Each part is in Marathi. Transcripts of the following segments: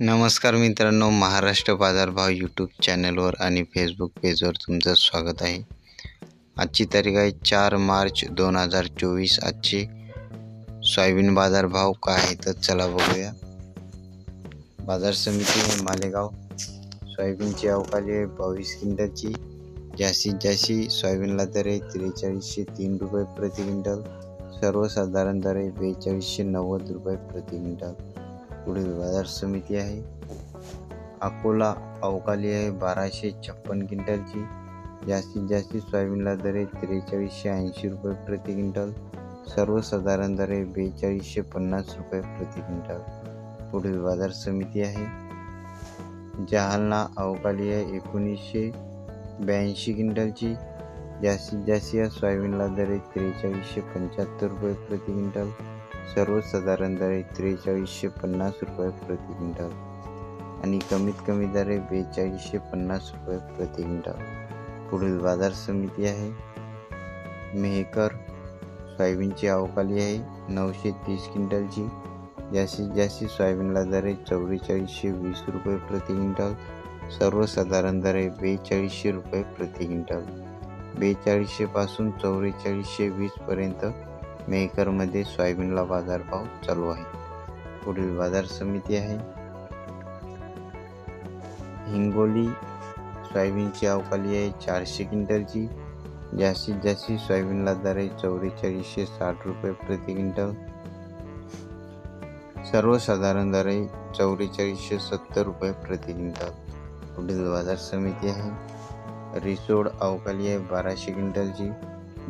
नमस्कार मित्रांनो, महाराष्ट्र बाजारभाव यूट्यूब चॅनलवर आणि फेसबुक पेजवर तुमचं स्वागत आहे। आजची तारीख आहे 4 मार्च 2024। आजचे सोयाबीन बाजारभाव काय आहे तर चला बघूया। बाजार समिती आहे मालेगाव। सोयाबीनची अवकाळी आहे 22 क्विंटलची। जास्तीत जास्त सोयाबीनला दर आहे 4303 रुपये प्रति क्विंटल। सर्वसाधारण दर आहे 4290 रुपये प्रति क्विंटल। पुढील बाजार समिती आहे अकोला। अवकाळी आहे 1256 क्विंटलची। जास्तीत जास्त सोयाबीनला दर आहे 4380 रुपये प्रति क्विंटल। सर्वसाधारण दर आहे 4250 रुपये प्रति क्विंटल। पुढील बाजार समिती आहे जालना। अवकाळी आहे 1982 क्विंटलची। जास्तीत जास्त सोयाबीनला दर आहे 4375 रुपये प्रति क्विंटल। सर्वसाधारण दर आहे 4350 रुपये प्रति क्विंटल आणि कमीत कमी दर आहे 4250 रुपये प्रति क्विंटल। पुढील बाजार समिती आहे मेहकर। सोयाबीनची अवकाळी आहे 930 क्विंटलची। जास्तीत जास्त सोयाबीनला दर आहे 4420 रुपये प्रति क्विंटल। सर्वसाधारण दर आहे 4200 रुपये प्रति क्विंटल। 4200 पासून 4420 पर्यंत मेहकरमध्ये सोयाबीनला बाजारभाव चालू आहे। पुढील बाजार समिती आहे हिंगोली। सोयाबीनची अवकाळी आहे 400 क्विंटलची। जास्तीत जास्त सोयाबीनला दर आहे 4460 रुपये प्रति क्विंटल। सर्वसाधारण दर आहे 4470 रुपये प्रति क्विंटल। पुढील बाजार समिती आहे रिसोड। अवकाळी आहे 1200 क्विंटलची।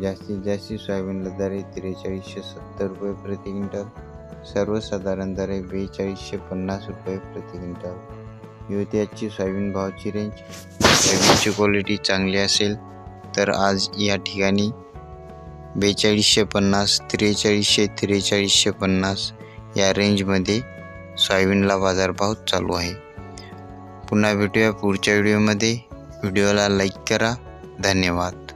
जास्तीत जास्त सोयाबीनला दर आहे 4370 रुपये प्रति क्विंटल। सर्वसाधारण दर आहे 4250 रुपये प्रति क्विंटल। युवतीची सोयाबीन भावाची रेंज। सोयाबीनची क्वालिटी चांगली असेल तर आज या ठिकाणी 4250, 4300, 4350 या रेंजमध्ये सोयाबीनला बाजारभाव चालू आहे। पुन्हा भेटूया पुढच्या व्हिडिओमध्ये। व्हिडिओला लाईक करा। धन्यवाद।